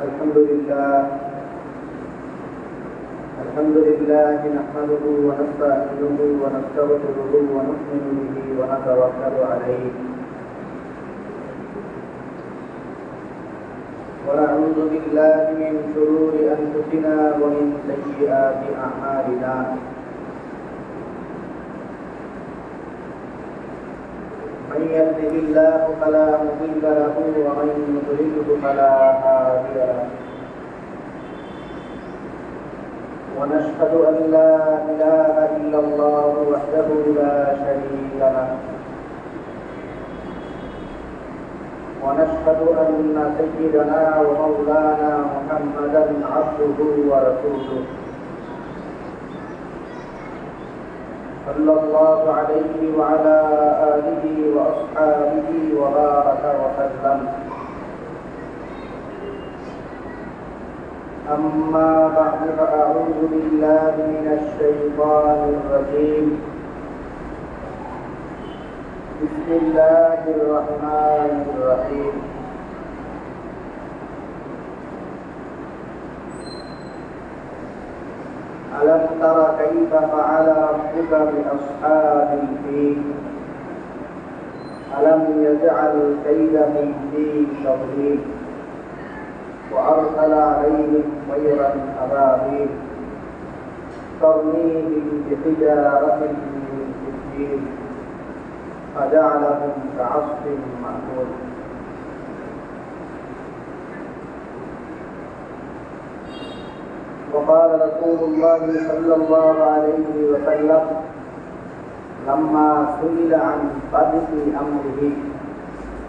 الحمد لله الحمد لله نحمده ونستعينه ونستغفره ونؤمن به ونتوكل عليه ونعوذ بالله من شرور أنفسنا ومن سيئات أعمالنا من يهده الله فلا مضل له ومن يضلله فلا هادي له ونشهد أن لا إله إلا الله وحده لا شريك له ونشهد أن سيدنا ومولانا محمدا عبده ورسوله صلى الله عليه وعلى آله وأصحابه وبارك وسلم. أما بعد فأعوذ بالله من الشيطان الرجيم. بسم الله الرحمن الرحيم. ألم تر كيف فعل ربك بأصحاب الفيل ألم يجعل كيدهم في تضليل وأرسل عليهم طيرا أبابيل ترميهم بحجارة من سجيل فجعلهم كعصف مأكول. وقال رسول الله صلى الله عليه وسلم لما سئل عن بدء أمره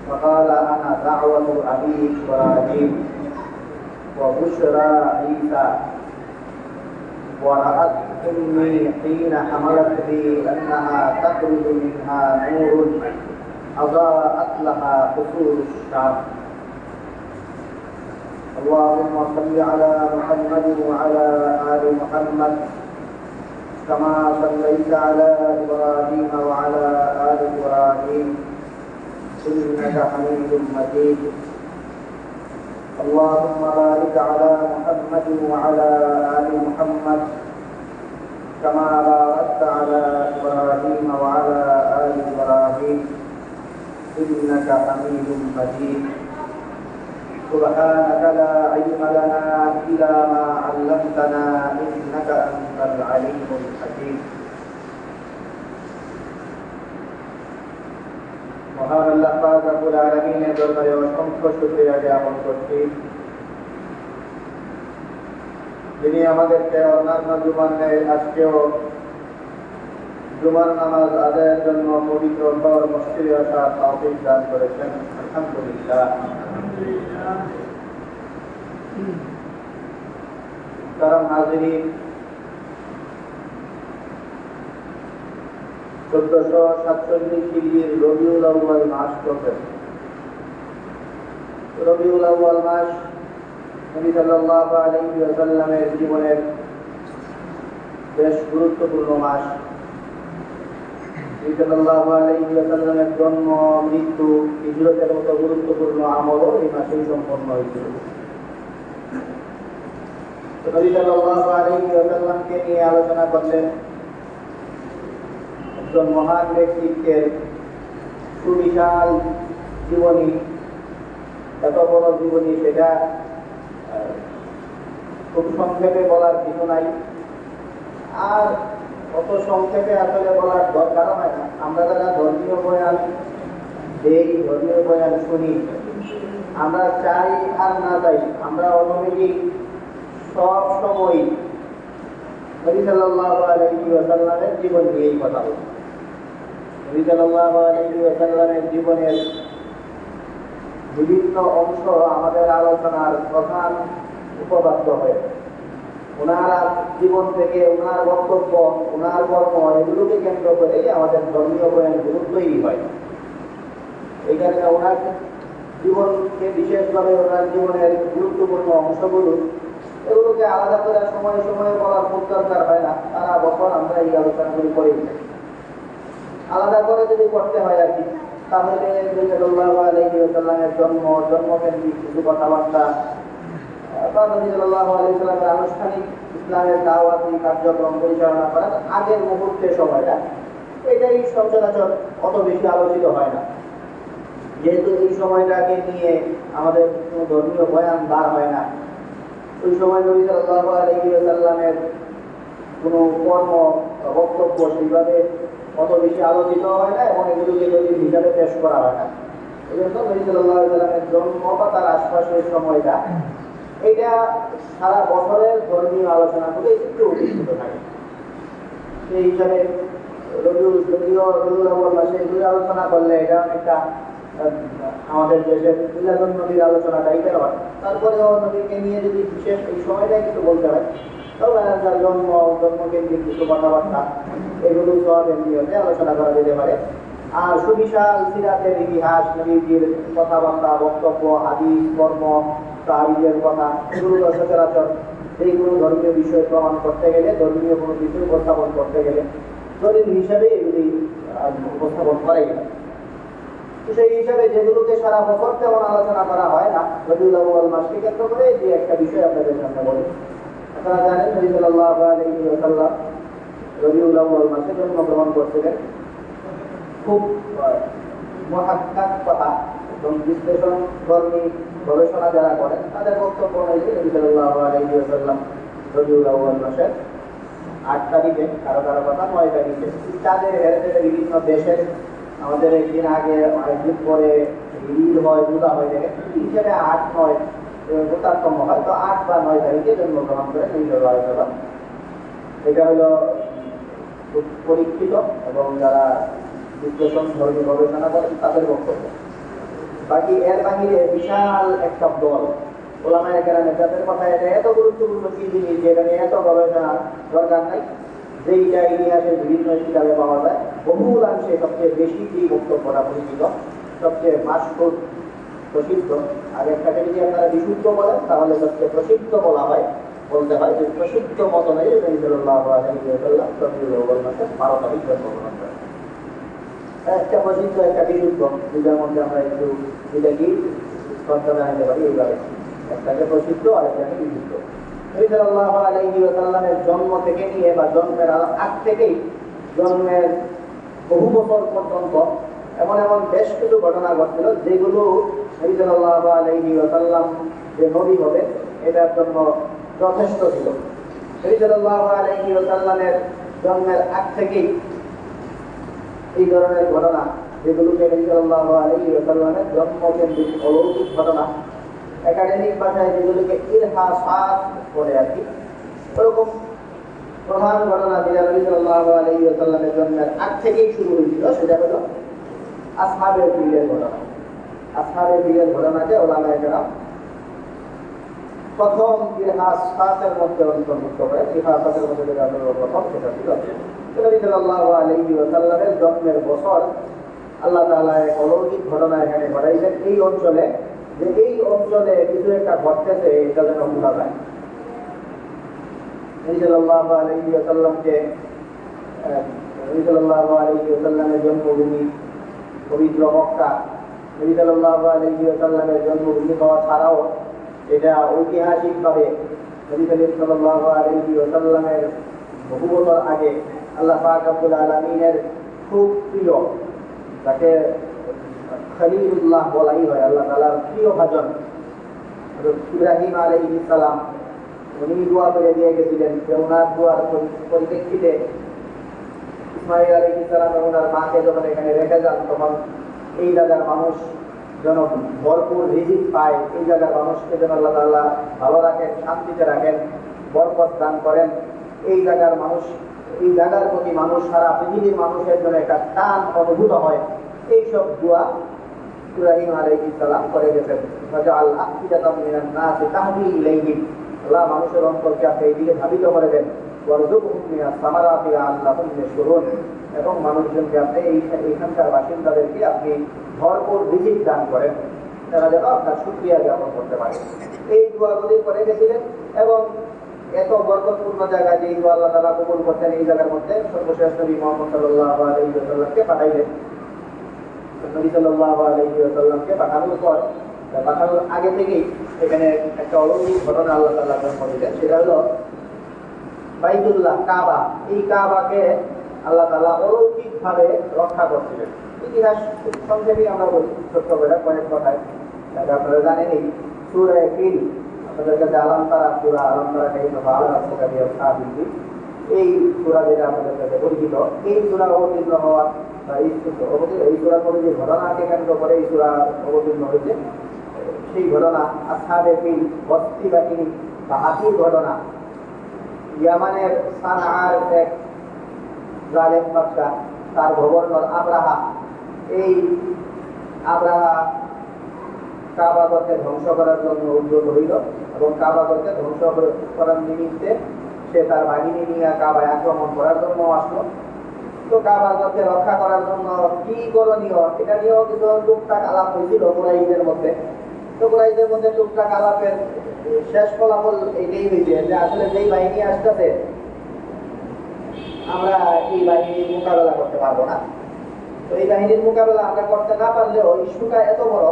فقال أنا دعوة أبي إبراهيم وبشرى عيسى ورأت أمي حين حملت بي أنها تخرج منها نور أضاءت لها قصور الشام. اللهم صل على محمد وعلى آل محمد كما صليت على إبراهيم وعلى آل إبراهيم إنك حميد مجيد. اللهم بارك على محمد وعلى آل محمد كما باركت على إبراهيم وعلى آل إبراهيم إنك حميد مجيد. سبحانك لا علم لنا إلا ما علمتنا إنك أنت العليم الحكيم. মহান আল্লাহ পাক রব্বুল আলামিনের দরবারে অসংখ্য শুকরিয়া জ্ঞাপন করছি, যিনি আমাদেরকে অন্যান্য জুমার ন্যায় আজকেও জুমার নামাজ আদায়ের জন্য পবিত্র ঘর মসজিদে আসার তৌফিক দান করেছেন। আলহামদুলিল্লাহ। কারণ হাজিরিন, 1447 হিজরির রবিউল আউয়াল মাস চলছে। রবিউল আউয়াল মাস নবী সাল্লাল্লাহু আলাইহি ওয়াসাল্লামের জীবনের বেশ গুরুত্বপূর্ণ মাস। নবী সাল্লাল্লাহু আলাইহি ওয়াসাল্লামের জন্ম, মৃত্যু, হিজরতের মতো গুরুত্বপূর্ণ আমলও এই মাসেই সম্পন্ন হয়েছিল। নবী সাল্লাল্লাহু আলাইহি ওয়াসাল্লামকে নিয়ে আলোচনা করলেন একজন মহান ব্যক্তিত্বের সুবিশাল জীবনী। এত বড় জীবনী, সেটা খুব সংক্ষেপে বলার কিছু নাই, আর অত সংক্ষেপে আসলে বলার দরকার হয় না। আমরা যারা ধর্মীয় বয়ান এই ধর্মীয় বয়ান শুনি, আমরা চাই আর না চাই, আমরা অটোমেটিক সব সময় নবী সাল্লাল্লাহু আলাইহি ওয়াসাল্লামের জীবন নিয়েই কথা বলি। নবী সাল্লাল্লাহু আলাইহি ওয়াসাল্লামের জীবনের বিভিন্ন অংশ আমাদের আলোচনার প্রধান উপপাদ্য হয়ে, ওনার জীবন থেকে ওনার বক্তব্য, ওনার কর্ম, এগুলোকে কেন্দ্র করেই আমাদের ধর্মীয় বয়ানগুলো তৈরি হয়। এই কারণে ওনার জীবনকে বিশেষভাবে, ওনার জীবনের গুরুত্বপূর্ণ অংশগুলো, এগুলোকে আলাদা করে সময়ে সময়ে বলার খুব দরকার হয় না। সারা বছর আমরা এই আলোচনাগুলি করেই থাকি। আলাদা করে যদি করতে হয় আর কি, তাহলে নবী সাল্লাল্লাহু আলাইহি ওয়াসাল্লামের জন্মকেন্দ্রিক কিছু কথাবার্তা, নবী সাল্লাল্লাহু আলাইহি ওয়াসাল্লামের আনুষ্ঠানিক ইসলামের দাওয়াতি কার্যক্রম পরিচালনা করার আগের মুহূর্তের সময়টা, এটাই সচরাচর অত বেশি আলোচিত হয় না, যেহেতু এই সময়টাকে নিয়ে আমাদের কোনো ধর্মীয় বয়ান বার হয় না। ওই সময় নবী সাল্লাল্লাহু আলাইহি ওয়াসাল্লামের কোনো কর্ম বক্তব্য সেইভাবে অত বেশি আলোচিত হয় না এবং এগুলোকে দলিল হিসাবে পেশ করা হয় না। এই জন্য নবী সাল্লাল্লাহু আলাইহি ওয়াসাল্লামের জন্ম বা তার আশপাশের সময়টা, এটা সারা বছরের ধর্মীয় আলোচনা করে একটু অধিষ্ঠিত থাকে। সেই হিসাবে রবিউল আউয়াল মাসে এগুলো আলোচনা করলে এটা অনেকটা আমাদের দেশের মিলাদুন নবীর আলোচনা টাইপের হয়। তারপরেও নবীকে নিয়ে যদি বিশেষ এই সময়টাই কিছু বলতে হয়, তবে তার জন্মকেন্দ্রিক কিছু কথাবার্তা এগুলো সব নিয়মে আলোচনা করা যেতে পারে। আর সুবিশাল সিরাতের ইতিহাস, নবীজির কথাবার্তা, বক্তব্য, হাদিস, কর্ম, তাহাবীদের কথা, এগুলো সচরাচর এই কোনো ধর্মীয় বিষয় প্রমাণ করতে গেলে, ধর্মীয় কোনো কিছু উপস্থাপন করতে গেলে দলিল হিসাবে এগুলি উপস্থাপন করে গেলে, সেই হিসাবে যেগুলোকে সারা বছর তেমন আলোচনা করা হয় না, রবিউল আউয়াল মাসকে কেন্দ্র করে যে একটা বিষয় আপনাদের সামনে বলি। আপনারা জানেন নবী সাল্লাল্লাহু আলাইহি ওয়াসাল্লাম রবিউল আউয়াল মাসে জন্মগ্রহণ করছিলেন। খুব মুহাক্কাক কথা এবং বিশ্লেষণ ধর্মী গবেষণা যারা করেন তাদের বক্তব্য অনুযায়ী নবী সাল্লাল্লাহু আলাইহি ওয়াসাল্লাম রবিউল আউয়াল মাসের 8 তারিখে, কারো কারো কথা 9 তারিখে, তাদের হেরেটের বিভিন্ন দেশের আমাদের একদিন আগে অনেকদিন পরে ঈদ হয়, রোজা হয়ে থাকে, হিসেবে 8-9 তারতম্য হয়, তো 8 বা 9 তারিখে জন্মগ্রহণ করে নবী সাল্লাল্লাহু আলাইহি ওয়াসাল্লাম। এটা হলো পরীক্ষিত এবং যারা বিশ্লেষণ ধর্মী গবেষণা করেন তাদের বক্তব্য। বাকি এর বাহিরে বিশাল একটা দল ওলামায়ে কেরাম, যাদের কথা এটা এত গুরুত্বপূর্ণ কি জিনিস যে এটা নিয়ে এত গবেষণার দরকার নাই, যেইটা ইতিহাসের বিভিন্ন কিতাবে পাওয়া যায়, বহুলাংশে সবচেয়ে বেশি যে বক্তব্যটা পরিচিত, সবচেয়ে মাশহুর প্রসিদ্ধ, আর একটাকে যদি আপনারা বিশুদ্ধ বলেন তাহলে সবচেয়ে প্রসিদ্ধ বলা হয়, বলতে হয় যে প্রসিদ্ধ মত নেই নবী সাল্লাল্লাহু আলাইহি ওয়াসাল্লাম রবিউল আউয়াল মাসে 12 তারিখ জন্মগ্রহণ করেন। একটা প্রসিদ্ধ, একটা বিশুদ্ধ, দুটার মধ্যে আমরা একটু দুটা কি কথা জানাতে পারি এইভাবে, একটাকে প্রসিদ্ধ আর একটাকে বিশুদ্ধ। নবী সাল্লাল্লাহু আলাইহি ওয়াসাল্লামের জন্ম থেকে নিয়ে বা জন্মের আগ থেকেই জন্মের বহু বছর পর্যন্ত এমন এমন বেশ কিছু ঘটনা ঘটছিল যেগুলো নবী সাল্লাল্লাহু আলাইহি ওয়াসাল্লাম যে নবী হবে এটার জন্য যথেষ্ট ছিল। নবী সাল্লাল্লাহু আলাইহি ওয়াসাল্লামের জন্মের আগ থেকেই এই ধরনের ঘটনা, যেগুলোকে নবী সাল্লাল্লাহু আলাইহি ওয়াসাল্লামের জন্মকেন্দ্রিক অলৌকিক ঘটনা, একাডেমিক ভাষায় যেগুলোকে ইরহাসাত বলে আর কি, ওরকম প্রধান ঘটনা যেটা নবী সাল্লাল্লাহু আলাইহি ওয়াসাল্লামের জন্মের আগ থেকেই শুরু হয়েছিল, সেটা হলো আসহাবের ফিলের ঘটনা। আসহাবের ফিলের ঘটনাকে ওলামায়ে কেরাম প্রথম ইরহাসাতের মধ্যে অন্তর্ভুক্ত করে। ইরহাসাতের মধ্যে যেটা প্রথম, সেটা ছিল নবী সাল্লাল্লাহু আলাইহি ওয়াসাল্লামের জন্মের বছর আল্লাহ তাআলা এক অলৌকিক ঘটনা এখানে ঘটাইছেন এই অঞ্চলে, যে এই অঞ্চলে কিছু একটা ঘটতেছে এটা যেন বোঝা যায়। নবী সাল্লাল্লাহু আলাইহি ওয়াসাল্লামকে, নবী সাল্লাল্লাহু আলাইহি ওয়াসাল্লামের জন্মভূমি পবিত্র মক্কা, নবী সাল্লাল্লাহু আলাইহি ওয়াসাল্লামের জন্মভূমি হওয়া ছাড়াও এটা ঐতিহাসিকভাবে নবী সাল্লাল্লাহু আলাইহি ওয়াসাল্লামের বহু বছর আগে আল্লাহ পাক রব্বুল আলামিনের খুব প্রিয়, তাকে খলিলুল্লাহ বলাই হয়, আল্লাহ তাআলার প্রিয় ভাজন ইব্রাহিম আলাইহিস সালাম, উনি দোয়া করে দিয়ে গেছিলেন যে ওনার দোয়ার পরিপ্রেক্ষিতে ইসমাঈল আলাইহিস সালাম ওনার মাকে যখন এখানে রেখে যান, তখন এই জায়গার মানুষ যেন ভরপুর রিজিক পায়, এই জায়গার মানুষকে যেন আল্লাহ তাআলা ভালো রাখেন, শান্তিতে রাখেন, বরকত দান করেন, এই জায়গার মানুষ, এই জায়গার প্রতি মানুষ, সারা পৃথিবীর মানুষের জন্য একটা টান অনুভূত হয়, এইসব দোয়া ইব্রাহিম আলাইহিস সালাম করে গেছেন। ফাজআল আফিদাতাম মিনান নাসি তাহদি ইলাইহিম, আল্লাহ মানুষের অন্তরকে আপনি এইদিকে ধাবিত করে দেন, ওয়ারযুকহুম মিনাস সামারাতি লাআল্লাহুম ইয়াশকুরুন, এবং মানুষজনকে আপনি এইখানকার বাসিন্দাদেরকে আপনি ভরপুর রিজিক দান করেন, তারা যেন আপনার শুকরিয়া জ্ঞাপন করতে পারে। এই দোয়াগুলি করে গেছিলেন এবং এত বরকতপূর্ণ জায়গা যে এই দোয়া আল্লাহ তাআলা কবুল করতেন, এই জায়গার মধ্যে সর্বশেষ নবী মুহাম্মদ সাল্লাল্লাহু আলাইহি ওয়াসাল্লামকে পাঠাইলেন। নবী সাল্লাল্লাহু আলাইহি ওয়াসাল্লামকে পাঠানোর পর পাঠানোর আগে থেকেই এখানে একটা অলৌকিক ঘটনা আল্লাহ তাআলা জন্ম দিলেন। সেটা হলো বাইতুল্লাহ কাবা। এই কাবাকে আল্লাহ তাআলা অলৌকিক ভাবে রক্ষা করছিলেন। ইতিহাস সংক্ষেপে আমরা বলি, ছোট্ট করে কয়েক কথায়। আপনারা জানেন এই সূরা ফিল, আপনাদের কাছে আলাম তারা সূরা, আলাম তারা কাইফা ফাআলা রাব্বুকা বিআসহাবিল, এই সূরা যেটা আপনাদের কাছে পরিচিত, এই সূরা অবতীর্ণ হওয়ার এই সূরা কোন যে ঘটনাকে কেন্দ্র করে এই সূরা অবতীর্ণ হয়েছে, সেই ঘটনা আসহাবে ফিল, বস্তি বাহিনী বা হাতির ঘটনা। ইয়ামানের সানআর এক জালেম বাদশা, তার গভর্নর আব্রাহা, এই আব্রাহা কাবাগরকে ধ্বংস করার জন্য উদ্যোগ হইল এবং কাবাগরকে ধ্বংস করার নিমিত্তে সে তার বাহিনী নিয়ে কাবায় আক্রমণ করার জন্য আসলো। তো কাবাগরকে রক্ষা করার জন্য কি করণীয়, এটা নিয়েও কিছু টুকটাক আলাপ হয়েছিল কুরাইশদের মধ্যে। তো কুরাইশদের মধ্যে টুকটাক আলাপের শেষ ফলাফল এইটাই হয়েছে যে আসলে যেই বাহিনী আসতেছে আমরা এই বাহিনীর মোকাবেলা করতে পারবো না। তো এই বাহিনীর মোকাবেলা আমরা করতে না পারলেও ইস্যুটা এত বড়,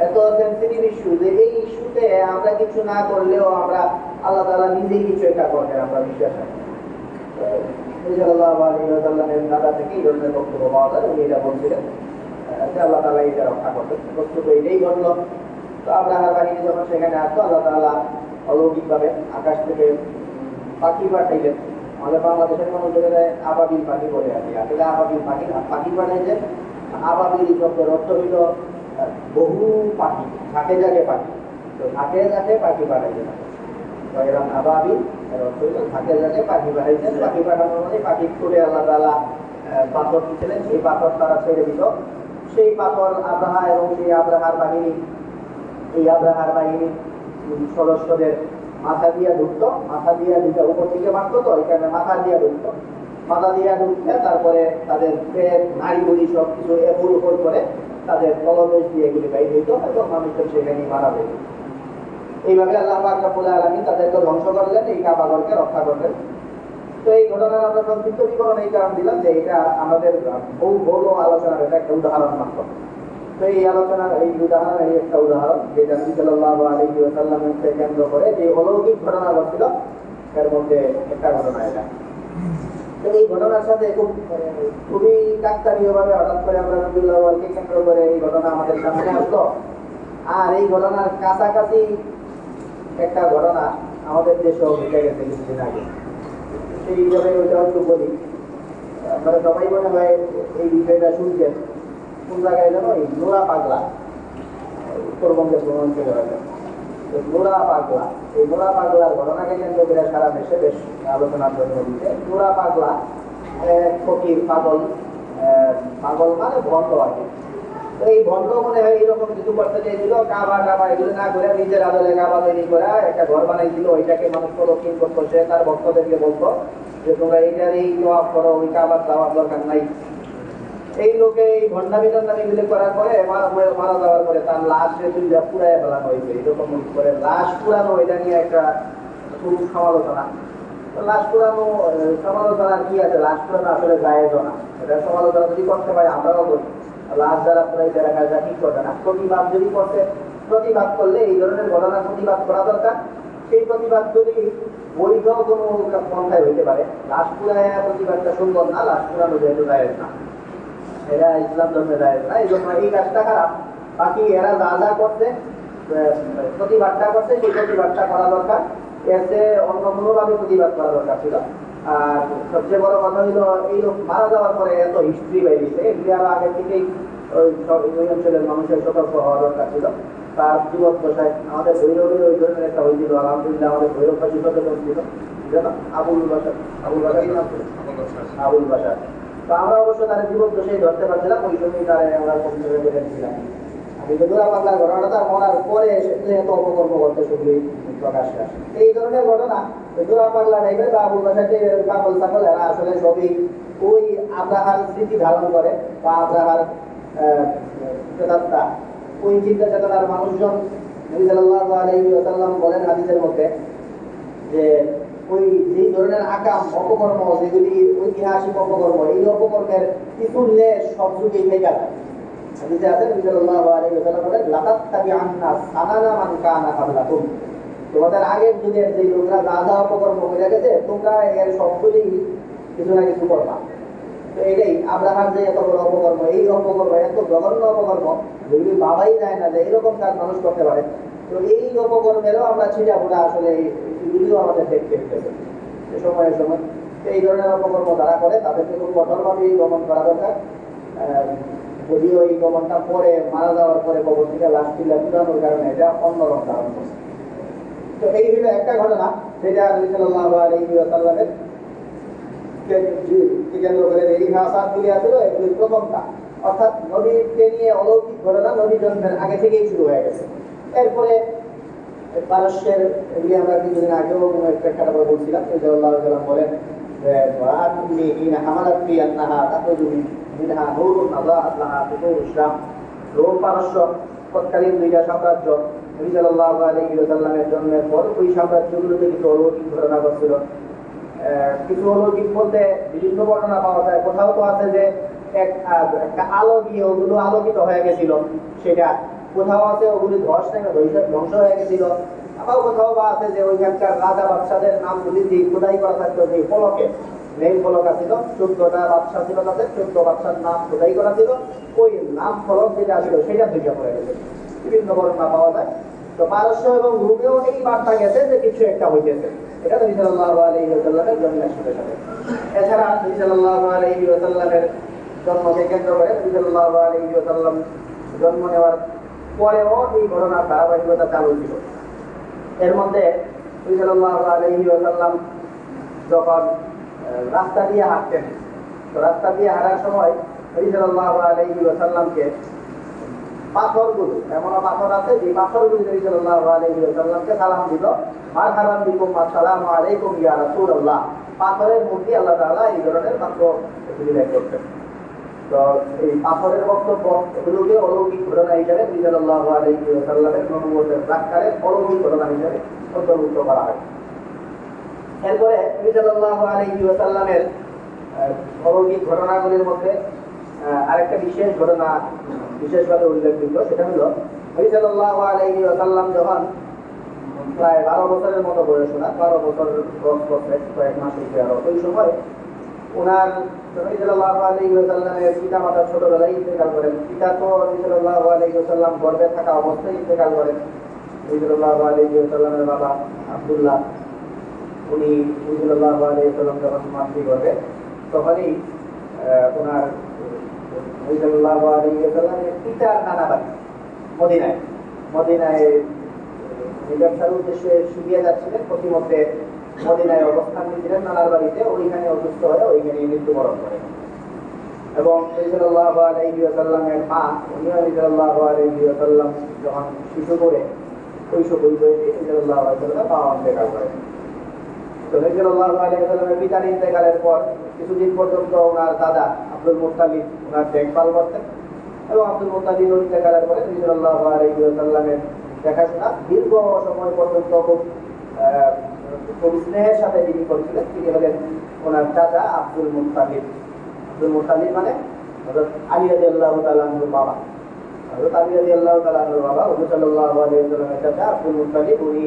এত সেনসিটিভ ইস্যু যে এই ইস্যুতে আমরা কিছু না করলেও আমরা আল্লাহ তাআলা নিজেই কিছু একটা করবেন, আমরা বিশ্বাস রাখি। সাল্লাল্লাহু আলাইহি ওয়াসাল্লামের দাদা থেকে এই ধরনের বক্তব্য পাওয়া যায়, উনি এটা বলছিলেন যে আল্লাহ তাআলা এটা রক্ষা করবেন। বস্তুত এটাই ঘটলো। তো আব্রাহার বাহিনী যখন সেখানে আসতো, আল্লাহ তাআলা অলৌকিকভাবে আকাশ থেকে পাখি পাঠাইলেন। আমাদের বাংলাদেশের মানুষদের আবাবিল পাখি বলে আর কি, আসলে আবাবিল পাখি পাখি পাঠাইছেন। আবাবিল শব্দের অর্থ হইল বহু পাখি, ঝাঁকে ঝাঁকে পাখি। তো ঝাঁকে ঝাঁকে পাখি পাঠাইছেন, তো এরকম আবাবিল এর অর্থ হইল ঝাঁকে ঝাঁকে পাখি পাঠাইছেন। পাখি পাঠানোর মানে পাখি করে আল্লাহ তাআলা পাথর দিচ্ছিলেন, সেই পাথর তারা ছেড়ে দিল। সেই পাথর আব্রাহা এবং সেই আব্রাহার বাহিনী, এই আব্রাহার বাহিনীর সদস্যদের মাথা দিয়ে ঢুকতো, মাথা দিয়ে দুইটা উপর দিকে মারতো, তো এখানে মাথা দিয়ে ঢুকতো, মাথা দিয়ে ঢুকতে তারপরে তাদের পেট নাড়ি বুড়ি সব কিছু এপুর উপর করে তাদের তলদেশ দিয়ে এগুলি বাইর হইতো এবং মানুষের সেখানে মারা যেত। এইভাবে আল্লাহ পাক রব্বুল আলামিন তাদেরকে ধ্বংস করলেন, এই কাবাগরকে রক্ষা করলেন। তো এই ঘটনার আমরা সংক্ষিপ্ত বিবরণ এই কারণ দিলাম যে এটা আমাদের বহু বড় আলোচনার এটা একটা উদাহরণ মাত্র। তো এই আলোচনার এই উদাহরণ, এই একটা উদাহরণ যেটা নবী সাল্লাল্লাহু আলাইহি ওয়াসাল্লামকে কেন্দ্র করে যে অলৌকিক ঘটনা ঘটছিল, এর মধ্যে একটা ঘটনা এটা। তো এই ঘটনার সাথে খুবই কাকতালীয়ভাবে হঠাৎ করে আমরা রবিউল আউয়ালকে কেন্দ্র করে এই ঘটনা আমাদের সামনে আসলো। আর এই ঘটনার কাছাকাছি একটা ঘটনা আমাদের দেশেও ঘটে গেছে কিছুদিন আগে। সেই হিসাবে ওইটা একটু বলি। আপনারা সবাই মনে হয় এই বিষয়টা শুনছেন, কোন জায়গায় যেন এই নোরা পাগলা, উত্তরবঙ্গের ভ্রমণকে ধরা যায়। নোরা পাগলা, এই নোরা পাগলার ঘটনাকে কেন্দ্র করে সারা দেশে বেশ আলোচনার জন্য দিচ্ছে। নোরা পাগলা ফকির, পাগল, পাগল মানে ভণ্ড আর কি। তো এই ভণ্ড মনে হয় এরকম কিছু করতে চেয়েছিল, কাবা টাবা এগুলো না করে নিজের আদলে কাবা তৈরি করে একটা ঘর বানাইছিল, ওইটাকে মানুষ প্রদক্ষিণ করতো। সে তার ভক্তদেরকে বলতো যে তোমরা এইটার এই জবাব করো, ওই কাবার যাওয়ার দরকার নাই। এই লোকে এই ভণ্ডামি টন্ডামি গুলি করার পরে মারা যাওয়ার পরে তার লাশে দুইটা পুড়ায় ফেলানো হয়েছে। এরকম করে লাশ পুরানো, এটা নিয়ে একটা খুব সমালোচনা। লাশ পুরানো সমালোচনার কি আছে? লাশ পুরানো আসলে জায়েজ না, এটা সমালোচনা যদি করতে পারে আমরাও করি। লাশ যারা পুরাইতে রাখা যায় ঠিক করবে না। প্রতিবাদ যদি করতে, প্রতিবাদ করলে এই ধরনের ঘটনার প্রতিবাদ করা দরকার। সেই প্রতিবাদ যদি বৈধ কোনো পন্থায় হইতে পারে, লাশ পুরায় প্রতিবাদটা সুন্দর না, লাশ পুরানো যেহেতু জায়েজ না, এরা ইসলাম ধর্মে জায়েজ না, এই জন্য এই কাজটা খারাপ। বাকি এরা যা যা করছে, প্রতিবাদটা করছে, সেই প্রতিবাদটা করা দরকার। এতে অন্য কোনোভাবে প্রতিবাদ করা দরকার ছিল। আর সবচেয়ে বড় কথা হইল এই লোক মারা যাওয়ার পরে এত হিস্ট্রি বেরিয়েছে, এগুলি আরো আগে থেকেই ওই অঞ্চলের মানুষের সতর্ক হওয়া দরকার ছিল। তার জীবন দশায় আমাদের ভৈরবের ওই ধরনের একটা হয়েছিল, আলহামদুলিল্লাহ আমাদের ভৈরববাসী সচেতন ছিল, আবুল বাসার, আবুল বাসার কি নাম ছিল? আবুল বাসার। তো আমরা অবশ্য তার জীবন দোষেই ধরতে পারছিলাম, ওই সময়ই তারা আমরা কম্পিউটারে বেরিয়েছিলাম। কিন্তু নোরা পাগলার ঘটনাটা তার মরার পরে এসে এত অপকর্ম করতে শুধু প্রকাশ্যে আসে। এই ধরনের ঘটনা নোরা পাগলা টাইপের বা আবুল বাসার পাগল ছাগল, এরা আসলে সবই ওই আব্রাহার স্মৃতি ধারণ করে বা আব্রাহার প্রেতাত্মা, ওই চিন্তা চেতনার মানুষজন। নবী সাল্লাল্লাহু আলাইহি ওয়াসাল্লাম বলেন হাদিসের মধ্যে যে ওই যেই ধরনের আকাম অপকর্ম, যেগুলি ঐতিহাসিক অপকর্ম, এই অপকর্মের কিছু লেশ সব যুগেই থেকে যায়। হাদিসে আছে নবী সাল্লাল্লাহু আলাইহি ওয়াসাল্লাম বলেন লাকাত তাবিআন্না সানানা মান কানা ক্বাবলাকুম, তোমাদের আগের যুগের যে লোকরা যা যা অপকর্ম করে গেছে তোমরা এর সবগুলি কিছু না কিছু করবা। তো এটাই আব্রাহাম যে এত বড় অপকর্ম, এই অপকর্ম এত জঘন্য অপকর্ম যেগুলি ভাবাই যায় না যে এইরকম কাজ মানুষ করতে পারে। তো এই অপকর্মেরও আমরা ছিটাফোঁটা আসলে এগুলিও আমাদের দেখতে পেয়েছে সময়ের সময়। এই ধরনের অপকর্ম যারা করে তাদেরকে খুব কঠোরভাবেই দমন করা দরকার। যদিও এই দমনটা পরে মারা যাওয়ার পরে কবর থেকে লাশ তুলে তুলানোর কারণে এটা অন্যরকম ধারণ করছে। তো এই হলো একটা ঘটনা, যেটা নবী সাল্লাল্লাহু আলাইহি ওয়াসাল্লামের কেন্দ্র করে এই ভাষাগুলি আছে এগুলির প্রথমটা, অর্থাৎ নবীকে নিয়ে অলৌকিক ঘটনা নবী জন্মের আগে থেকেই শুরু হয়ে গেছে। এরপরে পারস্যের এগুলি আমরা কিছুদিন আগেও কোনো একটা প্রেক্ষাপট বলছিলাম, সাল্লাল্লাহু আলাইহি ওয়াসাল্লাম বলেন যে ওয়াআতুনি ইনা হামালাত ফি আন্নাহা তাখরুজু মিনহা নূরুন আযাআত লাহা ফুতুরুশ শাম। রোম পারস্য তৎকালীন দুইটা সাম্রাজ্য, নবী সাল্লাল্লাহু আলাইহি ওয়াসাল্লামের জন্মের পর ওই সাম্রাজ্যগুলোতে কিছু অলৌকিক ঘটনা ঘটছিল। কিছু অলৌকিক বলতে বিভিন্ন বর্ণনা পাওয়া যায়। কোথাও তো আছে যে একটা আলো দিয়ে ওগুলো আলোকিত হয়ে গেছিল সেটা, কোথাও আছে ওগুলি ধ্বংস হয়ে গেছিল, আবার কোথাও বা আছে যে ওইখানকার রাজা বাদশাদের নামগুলি দিয়ে খোদাই করা থাকতো, যে ফলকে নেই ফলক ছিল 14টা বাদশা ছিল, তাদের 14 বাদশার নাম খোদাই করা ছিল, ওই নাম ফলক যেটা ছিল সেটা ধুইয়া পড়ে গেছে, বিভিন্ন বর্ণনা পাওয়া যায়। তো পারস্য এবং রোমেও এই বার্তা গেছে যে কিছু একটা হইতেছে, এটা নবী সাল্লাল্লাহু আলাইহি ওয়াসাল্লামের জন্মের সাথে সাথে। এছাড়া নবী সাল্লাল্লাহু আলাইহি ওয়াসাল্লামের জন্মকে কেন্দ্র করে নবী সাল্লাল্লাহু আলাইহি ওয়াসাল্লাম জন্ম নেওয়ার পরেও এই ঘটনার ধারাবাহিকতা চালু ছিল। এর মধ্যে নবী সাল্লাল্লাহু আলাইহি ওয়াসাল্লাম যখন রাস্তা দিয়ে হাঁটতেন, তো রাস্তা দিয়ে হাঁটার সময় নবী সাল্লাল্লাহু আলাইহি ওয়াসাল্লামকে পাথরগুলো, এমন পাথর আছে যে পাথরগুলো নবী সাল্লাল্লাহু আলাইহি ওয়াসাল্লামকে সালাম দিত, মারহাবান বিকুম আসসালামু আলাইকুম ইয়া রাসূলুল্লাহ। পাথরের মধ্যে আল্লাহ তাআলা এই ধরনের বাক্য উল্লেখ করতেন। তো এই পাথরের বক্তব্য এগুলোকে অলৌকিক ঘটনা হিসাবে নবী সাল্লাল্লাহু আলাইহি ওয়াসাল্লামের নবুয়তের প্রাক্কালে অলৌকিক ঘটনা হিসাবে অন্তর্ভুক্ত করা হয়। এরপরে নবী সাল্লাল্লাহু আলাইহি ওয়াসাল্লামের অলৌকিক ঘটনাগুলির মধ্যে আরেকটা বিশেষ ঘটনা বিশেষভাবে উল্লেখযোগ্য, সেটা হলো নবী সাল্লাল্লাহু আলাইহি ওয়াসাল্লাম যখন প্রায় 12 বছরের মতো বয়স, না 12 বছর 10 বছর কয়েক মাস হয়েছে, ওই সময় ওনার নবী সাল্লাল্লাহু আলাইহি ওয়াসাল্লামের পিতা মাতা ছোটবেলায় ইন্তেকাল করেন। পিতা তো নবী সাল্লাল্লাহু আলাইহি ওয়াসাল্লাম গর্ভে থাকা অবস্থায় ইন্তেকাল করেন। নবী সাল্লাল্লাহু আলাইহি ওয়াসাল্লামের বাবা আব্দুল্লাহ, উনি নবী সাল্লাল্লাহু আলাইহি ওয়াসাল্লাম যখন মাতৃগর্ভে, তখনই ওনার নবী সাল্লাল্লাহু আলাইহি ওয়াসাল্লামের পিতার নানা বাড়ি মদিনায় ব্যবসার উদ্দেশ্যে সুবিয়া যাচ্ছিলেন, প্রতিমধ্যে মদিনায় অবস্থান নিয়েছিলেন নানার বাড়িতে, ওইখানে অসুস্থ হয়ে ওইখানে মৃত্যুবরণ করেন। এবং নবী সাল্লাল্লাহু আলাইহি ওয়াসাল্লামের মা, উনিও নবী সাল্লাল্লাহু আলাইহি ওয়াসাল্লাম যখন শিশু করে কৈশোর বয়সে নবী সাল্লাল্লাহু আলাইহি ওয়াসাল্লাম মা ইন্তেকাল করেন। তো নবী সাল্লাল্লাহু আলাইহি ওয়াসাল্লামের পিতার ইন্তেকালের পর কিছুদিন পর্যন্ত ওনার দাদা আব্দুল মুত্তালিব ওনার দেখভাল করতেন, এবং আব্দুল মুত্তালিব ইন্তেকালের পরে নবী সাল্লাল্লাহু আলাইহি ওয়াসাল্লামের দেখাশোনা দীর্ঘ সময় পর্যন্ত খুব স্নেহের সাথে যিনি করছিলেন তিনি হলেন ওনার চাচা আব্দুল মুত্তালিব। আব্দুল মুত্তালিব মানে হযরত আলী রাদিয়াল্লাহু তাআলা আনহুর বাবা। হযরত আলী রাদিয়াল্লাহু তাআলা আনহুর বাবা রাসূল সাল্লাল্লাহু আলাইহি ওয়াসাল্লামের চাচা আব্দুল মুত্তালিব, উনি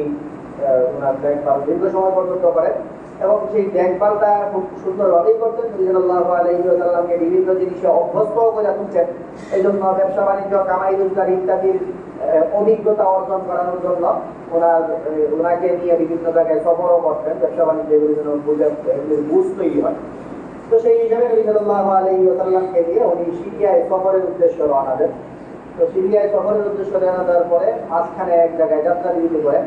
ওনার দেখভাল দীর্ঘ সময় পর্যন্ত করেন, এবং সেই দেখভালটা খুব সুন্দরভাবেই করতেন। নবী সাল্লাল্লাহু আলাইহি ওয়াসাল্লামকে বিভিন্ন জিনিসে অভ্যস্ত করে তুলছেন। এই জন্য ব্যবসা বাণিজ্য, কামাই রোজগার ইত্যাদির অভিজ্ঞতা অর্জন করানোর জন্য ওনাকে নিয়ে বিভিন্ন জায়গায় সফরও করতেন, ব্যবসা বাণিজ্য এগুলির জন্য বুঝ তৈরি হয়। তো সেই হিসাবে নবী সাল্লাল্লাহু আলাইহি ওয়াসাল্লামকে নিয়ে উনি সিরিয়ায় সফরের উদ্দেশ্যে রওনা দেন। তো সিরিয়ায় সফরের উদ্দেশ্যে রওনা দেওয়ার পরে মাঝখানে এক জায়গায় যাত্রা বিরতি করে,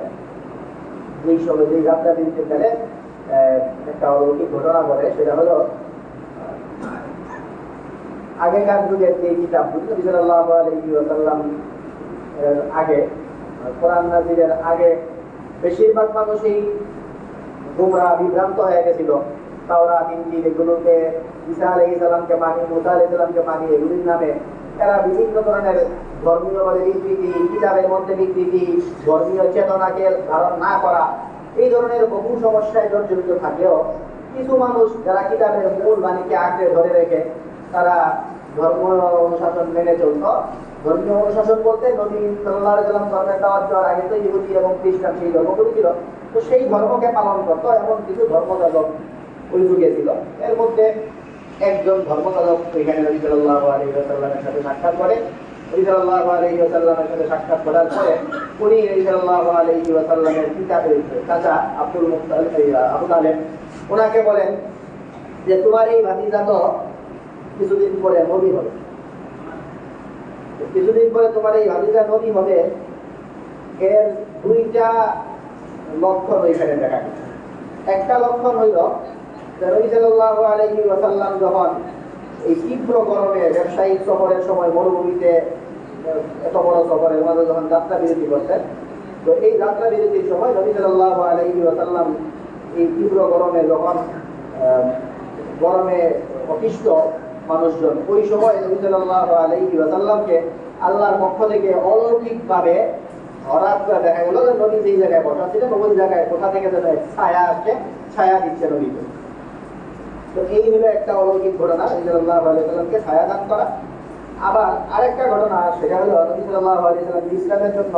এই সময় যে যাত্রা বিরতি গেলে একটা অলৌকিক ঘটনা ঘটে। সেটা হলো আগেকার যুগের যে কিতাবগুলি নবী সাল্লাল্লাহু আলাইহি ওয়াসাল্লাম আগে, কোরআন নাযিলের আগে বেশিরভাগ মানুষই গোমরা বিভ্রান্ত হয়ে গেছিল। তাওরাত, ইনজিল এগুলোকে ঈসা আলাইহিস সালামকে মানি, মুসা আলাইহিস সালামকে মানি, এগুলির নামে এরা বিভিন্ন ধরনের ধর্মীয় বিকৃতি, কিতাবের মধ্যে বিকৃতি, ধর্মীয় চেতনাকে ধারণ না করা, এই ধরনের বহু সমস্যায় জর্জরিত থাকলেও কিছু মানুষ যারা কিতাবের মূল বাণীকে আঁকড়ে ধরে রেখে তারা ধর্ম অনুশাসন মেনে চলতো। ধর্মীয় অনুশাসন বলতে নবী সাল্লাল্লাহু আলাইহি ওয়াসাল্লাম ধর্মের দাওয়াত দেওয়ার আগে তো ইহুদি এবং খ্রিস্টান সেই ধর্মগুলো ছিল, তো সেই ধর্মকে পালন করতো। এমন কিছু ধর্মযাজক ওই যুগে ছিল। এর মধ্যে একজন ধর্মযাজক এখানে নবী সাল্লাল্লাহু আলাইহি ওয়াসাল্লামের সাথে সাক্ষাৎ করে। নবী সাল্লাল্লাহু আলাইহি ওয়াসাল্লামের সাথে সাক্ষাৎ করার পরে উনি নবী সাল্লাল্লাহু আলাইহি ওয়াসাল্লামের পিতা চাচা আবু তালেব ওনাকে বলেন যে তোমার এই ভাতিজা তো কিছুদিন পরে নবী হবে, কিছুদিন পরে তোমার এই ভাতিজা নবী হবে, এর দুইটা লক্ষণ ওইখানে দেখা গেছে। একটা লক্ষণ হইল নবী সাল্লাল্লাহু আলাইহি ওয়াসাল্লাম যখন এই তীব্র গরমে ব্যবসায়িক সফরের সময় মরুভূমিতে এত বড় সফরের মাঝে যখন যাত্রা বিরতি করতেন, তো এই যাত্রা বিরতির সময় নবী সাল্লাল্লাহু আলাইহি ওয়াসাল্লাম এই তীব্র গরমে যখন গরমে অতিষ্ঠ মানুষজন, ওই সময় নবী সাল্লাল্লাহু আলাইহি ওয়াসাল্লামকে আল্লাহর পক্ষ থেকে অলৌকিকভাবে হঠাৎ করে দেখা গেল যে নবী যেই জায়গায় বসা ছিলেন ওই জায়গায় কোথা থেকে যেন ছায়া আসছে, ছায়া দিচ্ছে নবীকে। তো এই হলো একটা অলৌকিক ঘটনা, নবী সাল্লাল্লাহু আলাইহি ওয়াসাল্লামকে ছায়া দান করা। আবার আরেকটা ঘটনা, সেটা হলো নবী সাল্লাল্লাহু আলাইহি ওয়াসাল্লাম ইসলামের জন্য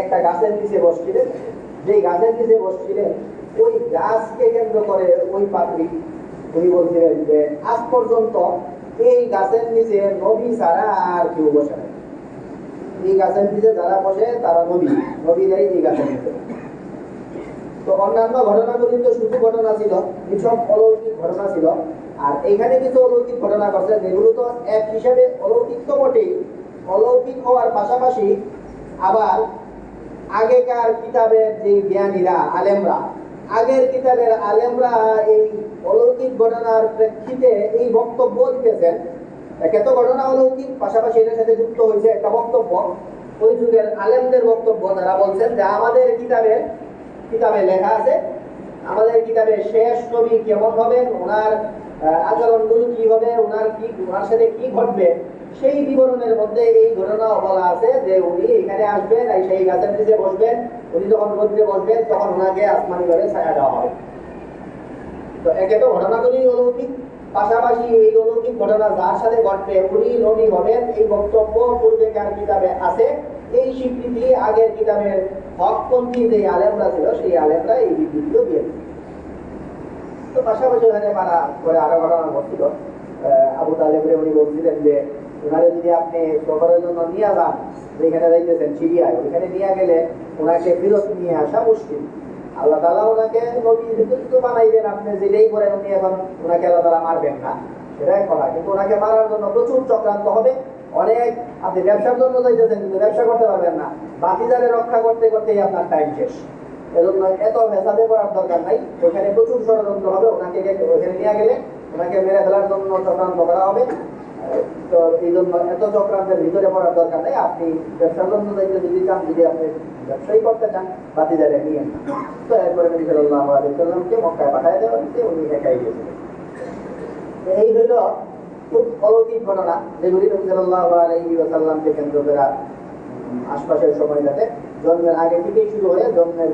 একটা গাছের নিচে বসছিলেন। যেই গাছের নিচে বসছিলেন ওই গাছকে কেন্দ্র করে ওই পাত্রী উনি বলছিলেন যে আজ পর্যন্ত এই গাছের নিচে নবী ছাড়া আর কেউ বসে না। এই গাছের নিচে যারা বসে তারা নবীরাই এই গাছের নিচে। তো অন্যান্য ঘটনাগুলি তো শুধু ঘটনা ছিল, এসব অলৌকিক ঘটনা ছিল। আর এইখানে কিছু অলৌকিক ঘটনা ঘটছে যেগুলো তো এক হিসাবে অলৌকিক তো বটেই, অলৌকিক হওয়ার পাশাপাশি আবার আগেকার কিতাবের যে জ্ঞানীরা আলেমরা, আগের কিতাবের আলেমরা এই অলৌকিক ঘটনার প্রেক্ষিতে এই বক্তব্য দিতেছেন। একে তো ঘটনা অলৌকিক, পাশাপাশি এটার সাথে যুক্ত হয়েছে একটা বক্তব্য ওই যুগের আলেমদের বক্তব্য। তারা বলছেন যে আমাদের কিতাবে লেখা আছে, আমাদের কিতাবে শেষ নবী কেমন হবেন, ওনার আচরণগুলো কি হবে, ওনার সাথে কি ঘটবে, সেই বিবরণের মধ্যে এই ঘটনা বলা আছে যে উনি এখানে আসবেন, সেই গাছের নিচে বসবেন, উনি যখন রোদ্রে বসবেন তখন ওনাকে আসমানি ঘরে ছায়া দেওয়া হবে। তো একে তো ঘটনাগুলি অলৌকিক, পাশাপাশি এই অলৌকিক ঘটনা যার সাথে ঘটবে উনি নবী হবেন, এই বক্তব্য পূর্বেকার কিতাবে আছে। এই স্বীকৃতি আগের কিতাবের হকপন্থী যে আলেমরা ছিল সেই আলেমরা এই বিবৃতিও দিয়েছে। তো পাশাপাশি ওখানে মারা করে আরো ঘটনা ঘটছিল। আবু তালেবরে উনি বলছিলেন যে ওনারে যদি আপনি সফরের জন্য নিয়ে যান, যেখানে যাইতেছেন সিরিয়ায়, ওইখানে নিয়ে গেলে ওনাকে ফিরত নিয়ে আসা মুশকিল। আল্লাহ তাআলা ওনাকে নবী তো বানাইবেন, আপনি যেটাই করেন উনি এখন ওনাকে আল্লাহ তাআলা মারবেন না, সেটাই কথা। কিন্তু ওনাকে মারার জন্য প্রচুর চক্রান্ত হবে। অনেক আপনি ব্যবসার জন্য যাইতেছেন কিন্তু ব্যবসা করতে পারবেন না, বাতিজারে রক্ষা করতে করতেই আপনার টাইম শেষ। এজন্য এত ভেসাদে করার দরকার নাই, ওখানে প্রচুর ষড়যন্ত্র হবে। ওখানে নিয়ে গেলে ওনাকে মেরে ফেলার জন্য চক্রান্ত করা হবে। তো এই জন্য এত চক্রান্তের ভিতরে পড়ার দরকার নেই। আপনি ব্যবসার জন্য যাইতে যদি চান, যদি আপনি ব্যবসায়ী করতে চান, বাতিজারে নিয়ে না। তো এরপরে নবী সাল্লাল্লাহু আলাইহি ওয়াসাল্লামকে মক্কায় পাঠিয়ে দেওয়া হয়েছে, উনি একাই গিয়েছিলেন। এই হইল খুব অলৌকিক ঘটনা যেগুলি নবী সাল্লাল্লাহু আলাইহি ওয়াসাল্লামকে কেন্দ্র করে আশপাশের সময়টাতে জন্মের আগে থেকেই শুরু হয়ে জন্মের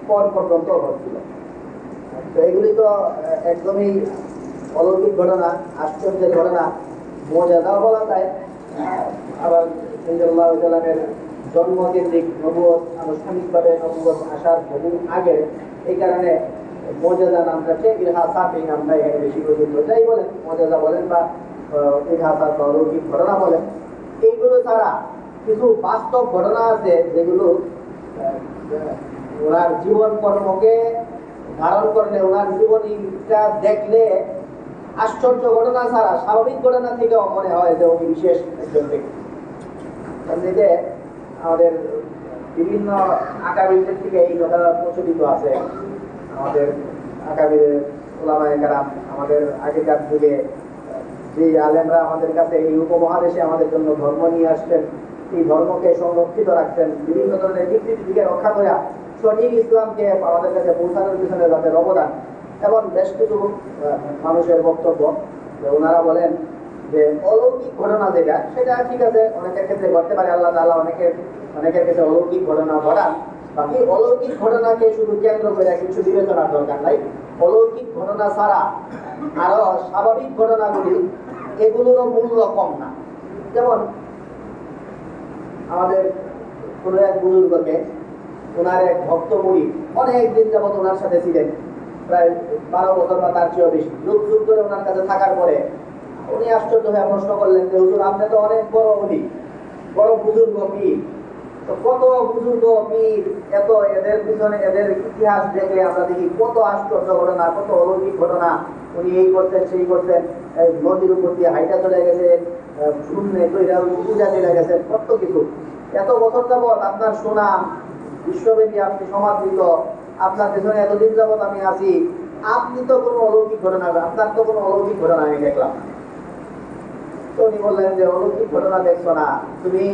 পর পর্যন্ত ঘটছিল। তো এগুলি তো একদমই অলৌকিক ঘটনা, আশ্চর্যের ঘটনা, মুজিজাও বলা যায়। আবার সাল্লাল্লাহু আলাইহি ওয়াসাল্লামের জন্মকেন্দ্রিক নবুয়ত, আনুষ্ঠানিকভাবে নবুয়ত আসার বহু আগে, এই কারণে মুজিজা নামটা ইরহাসাত এই নামটা এখানে বেশি প্রযুক্ত। যাই বলেন, মুজিজা বলেন বা ইরহাসাত বা অলৌকিক ঘটনা বলেন, এইগুলো ছাড়া কিছু বাস্তব ঘটনা আছে যেগুলো ওনার জীবন কর্মকে ধারণ করলে, ওনার জীবনীটা দেখলে আশ্চর্য ঘটনা ছাড়া স্বাভাবিক ঘটনা থেকেও মনে হয় যে উনি বিশেষ একজন ব্যক্তি। এমনিতে আমাদের বিভিন্ন আকাবিরদের থেকে এই কথা প্রচলিত আছে। আমাদের আকাবির উলামায়ে কেরাম, আমাদের আগেকার যুগে যে আলেমরা আমাদের কাছে এই উপমহাদেশে আমাদের জন্য ধর্ম নিয়ে আসতেন, এই ধর্মকে সংরক্ষিত রাখতেন, বিভিন্ন ধরনের বিকৃতি থেকে রক্ষা করা সঠিক ইসলামকে আমাদের কাছে পৌঁছানোর পিছনে তাদের অবদান। এবং বেশ কিছু মানুষের বক্তব্য যে ওনারা বলেন যে অলৌকিক ঘটনা যেটা, সেটা ঠিক আছে, অনেকের ক্ষেত্রে ঘটতে পারে, আল্লাহ তাআলা অনেকের ক্ষেত্রে অলৌকিক ঘটনা ঘটান। বাকি অলৌকিক ঘটনাকে শুধু কেন্দ্র করে কিছু বিবেচনার দরকার নাই। অলৌকিক ঘটনা ছাড়া আরো স্বাভাবিক ঘটনাগুলি এগুলোরও মূল্য কম না। যেমন আমাদের কোনো এক বুজুর্গকে ওনার এক ভক্ত মুড়ি অনেক দিন যাবত ওনার সাথে ছিলেন, প্রায় 12 বছর বা তার চেয়েও বেশি, যুগ যুগ ধরে ওনার কাছে থাকার পরে উনি আশ্চর্য হয়ে প্রশ্ন করলেন যে হুজুর, আপনি তো অনেক বড় অলি, বড় বুজুর্গ পীর, তো কত বুজুর্গ পীর, এত এদের পিছনে এদের ইতিহাস দেখলে আমরা দেখি কত আশ্চর্য ঘটনা, কত অলৌকিক ঘটনা। উনি এই করতেন সেই করতেন, নদীর উপর দিয়ে হাইটা চলে গেছেন, শূন্যে পূজা চলে গেছেন, কত কিছু। এত বছর যাবৎ আপনার সুনাম বিশ্বব্যাপী, আপনি সমাদৃত, আপনার পেছনে এতদিন যাবৎ আমি আছি, আপনি তো কোনো অলৌকিক ঘটনা, আপনার তো কোনো অলৌকিক ঘটনা আমি দেখলাম। তো উনি বললেন যে অলৌকিক ঘটনা দেখছো না তুমি,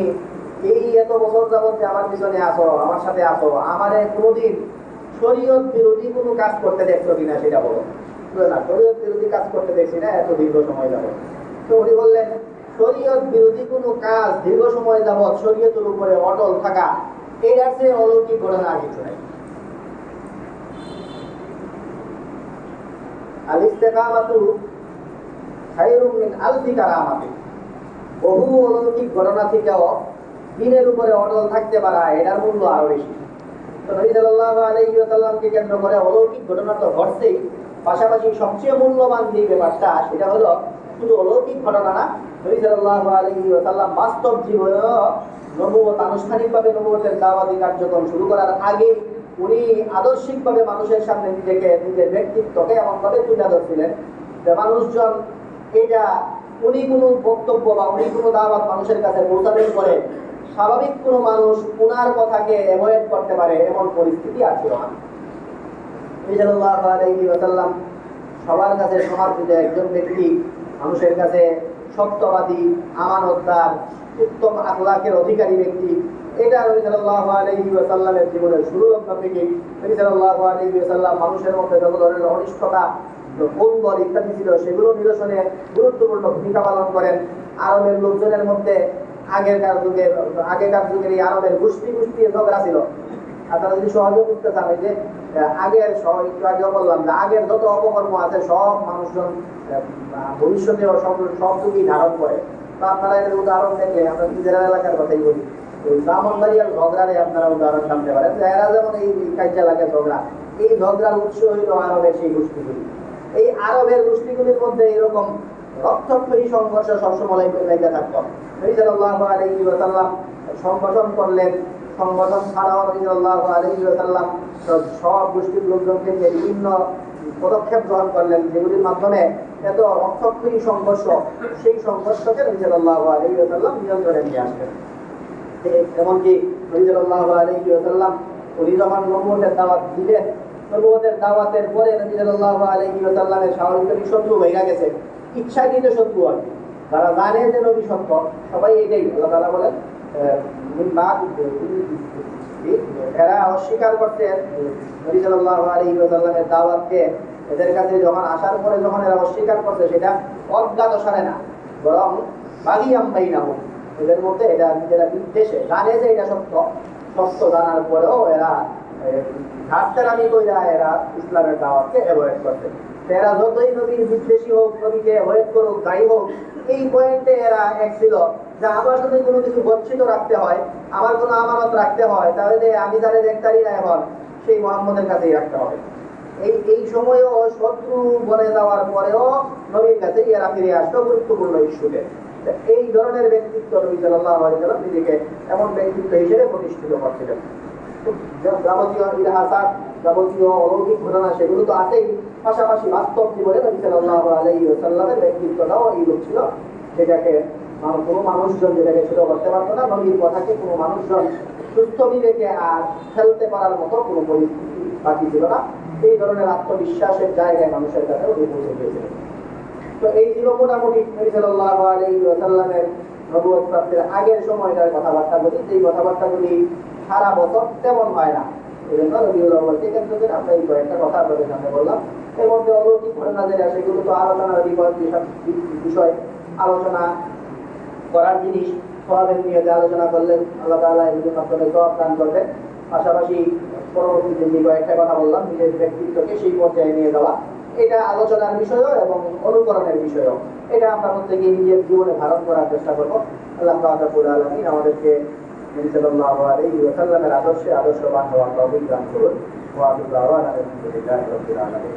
এই এত বছর যাবৎ যে আমার পিছনে আসো, আমার সাথে আসো, আমারে কোনোদিন শরীয়ত বিরোধী কোনো কাজ করতে দেখছো কিনা সেটা বলো। না, শরীয়ত বিরোধী কাজ করতে দেখছি না এত দীর্ঘ সময় যাবৎ। তো উনি বললেন শরীয়ত বিরোধী কোনো কাজ দীর্ঘ সময় যাবৎ শরীয়তের উপরে অটল থাকা, এটার চেয়ে অলৌকিক ঘটনা আর কিছু নাই। আল ইস্তেকামাতু খায়রুম মিন আলফি কারামাতিন। বহু অলৌকিক ঘটনা থেকেও দিনের উপরে অটল থাকতে পারা, এটার মূল্য আরো বেশি। তো নবী সাল্লাল্লাহু আলাইহি ওয়াসাল্লামকে কেন্দ্র করে অলৌকিক ঘটনা তো ঘটছেই, পাশাপাশি সবচেয়ে মূল্যবান যে ব্যাপারটা সেটা হলো শুধু অলৌকিক ঘটনা না, নবী সাল্লাল্লাহু আলাইহি ওয়াসাল্লাম বাস্তব জীবনেও নবুয়ত, আনুষ্ঠানিকভাবে নবুয়তের দাওয়াতি কার্যক্রম শুরু করার আগে উনি আদর্শিকভাবে মানুষের সামনে নিজেকে, নিজের ব্যক্তিত্বকে এমনভাবে তুলে ধরছিলেন যে মানুষজন এটা, উনি কোনো বক্তব্য বা উনি কোনো দাওয়াত মানুষের কাছে পৌঁছানোর পরে স্বাভাবিক কোনো মানুষ উনার কথাকে অ্যাভয়েড করতে পারে এমন পরিস্থিতি আছিল না। সাল্লাল্লাহু আলাইহি ওয়াসাল্লাম সবার কাছে সমাদৃত একজন ব্যক্তি, মানুষের কাছে সত্যবাদী, আমানতদার, উত্তম আখলাকের অধিকারী ব্যক্তি। এটা নবী সাল্লাল্লাহু আলাইহি ওয়াসাল্লামের জীবনের শুরু লগ্ন থেকে নবী সাল্লাল্লাহু আলাইহি ওয়াসাল্লাম মানুষের মধ্যে যত ধরনের অনিষ্টতা, কৌতূহল ইত্যাদি ছিল সেগুলো নিরসনে গুরুত্বপূর্ণ ভূমিকা পালন করেন। আরবের লোকজনের মধ্যে আগেকার যুগের এই আরবের গোষ্ঠী ঝগড়া ছিল। আপনারা যদি সহজে বুঝতে চান, যে আগের একটু আগেও বললাম যে আগের যত অপকর্ম আছে সব মানুষজন ভবিষ্যতেও সব যুগই ধারণ করে। তো আপনারা এর উদাহরণ দেখলে, আমরা নিজেরা এলাকার কথাই বলি, ব্রাহ্মণবাড়িয়ার ঝগড়ারে আপনারা উদাহরণ টানতে পারেন। এরা যেমন এই কাজে লাগে ঝগড়া, এই ঝগড়ার উৎস হইল আরবের সেই গোষ্ঠীগুলি। এই আরবের গোষ্ঠীগুলির মধ্যে এরকম রক্তক্ষয়ী সংঘর্ষ সবসময় লেগে থাকতো। নবী সাল্লাল্লাহু আলাইহি ওয়াসাল্লাম সংগঠন করলেন, সংগঠন ছাড়াও নবী সাল্লাল্লাহু আলাইহি ওয়াসাল্লাম সব গোষ্ঠীর লোকজনকে নিয়ে বিভিন্ন পদক্ষেপ গ্রহণ করলেন, যেগুলির মাধ্যমে এত রক্তক্ষয়ী সংঘর্ষ, সেই সংঘর্ষকে নবী সাল্লাল্লাহু আলাইহি ওয়াসাল্লাম নিয়ন্ত্রণে নিয়ে আসলেন। এমনকি নবী সাল্লাল্লাহু আলাইহি ওয়াসাল্লাম উনি যখন নবুয়তের দাওয়াত দিলেন, নবুয়তের দাওয়াতের পরে নবী সাল্লাল্লাহু আলাইহি ওয়াসাল্লামের স্বাভাবিক শত্রু হয়ে গেছে, ইচ্ছাকৃত শত্রু হয়, তারা জানে যে নবী সত্য, সবাই এটাই আল্লাহ তাআলা বলেন এরা অস্বীকার করতে নবী সাল্লাল্লাহু আলাইহি ওয়াসাল্লামের দাওয়াতকে, এদের কাছে যখন আসার পরে যখন এরা অস্বীকার করছে, সেটা অজ্ঞাত সারে না, বরং বাগিয়াম বাইনাহুম, এদের মধ্যে এটা নিজেরা বিদ্বেষে, জানে যে এটা সত্য, সত্য জানার পরেও এরা ঘাটতারামি কইরা এরা ইসলামের দাওয়াতকে অ্যাভয়েড করছে। এরা যতই নবীর বিদ্বেষী হোক, নবীকে অ্যাভয়েড করুক, যাই হোক, এই পয়েন্টে এরা এক ছিল যে আমার যদি কোনো কিছু গচ্ছিত রাখতে হয়, আমার কোনো আমানত রাখতে হয়, তাহলে আমি যারা দেখতারি না এখন সেই মুহাম্মদের কাছেই রাখতে হবে। এই সময়েও শত্রু বনে যাওয়ার পরেও নবীর কাছে এরা ফিরে আসতো গুরুত্বপূর্ণ ইস্যুতে। এই ধরনের ব্যক্তিত্ব নবী সাল্লাল্লাহু আলাইহি ওয়াসাল্লাম নিজেকে এমন ব্যক্তিত্ব হিসেবে প্রতিষ্ঠিত করছিলেন। যাবতীয় ইতিহাসাত, যাবতীয় অলৌকিক ঘটনা সেগুলো তো আছেই, পাশাপাশি বাস্তব জীবনে নবী সাল্লাল্লাহু আলাইহি ওয়াসাল্লামের ব্যক্তিত্বটাও এইরূপ ছিল, যেটাকে কোনো মানুষজন যেটাকে ছোট করতে পারতো না। নবীর কথাকে কোনো মানুষজন সুস্থ বিবেকে আর ফেলতে পারার মতো কোনো পরিস্থিতি বাকি ছিল না। এই ধরনের আত্মবিশ্বাসের জায়গায় মানুষের কাছে উনি পৌঁছে গিয়েছিলেন। তো এই ছিল মোটামুটি নবী সাল্লাল্লাহু আলাইহি ওয়াসাল্লামের নবুয়ত প্রাপ্তির আগের সময়টার কথাবার্তাগুলি। যেই কথাবার্তাগুলি সারা বছর তেমন হয় না, এই জন্য রবিউল আউয়ালকে কেন্দ্র করে আমরা এই কয়েকটা কথা আপনাদের সামনে বললাম। এর মধ্যে অলৌকিক ঘটনা যেটা, সেগুলো তো আলোচনার বিষয়, আলোচনা করার জিনিস, সওয়াবের নিয়ে আলোচনা করলেন আল্লাহ তাআলা এগুলো আপনাদের সওয়াব দান করবেন। পাশাপাশি পরবর্তীতে যে কয়েকটা কথা বললাম, নিজের ব্যক্তিত্বকে সেই পর্যায়ে নিয়ে যাওয়া, এটা আলোচনার বিষয়ও এবং অনুকরণের বিষয়ও। এটা আমরা প্রত্যেকে নিজের জীবনে ধারণ করার চেষ্টা করবো। আল্লাহ পাক রব্বুল আলামিন আমাদেরকে নবী সাল্লাল্লাহু আলাইহি ওয়াসাল্লামের আদর্শবান হওয়ার তৌফিক দান করুন। ওয়া আখিরু দাওয়ানা আলহামদুলিল্লাহি রাব্বিল আলামিন।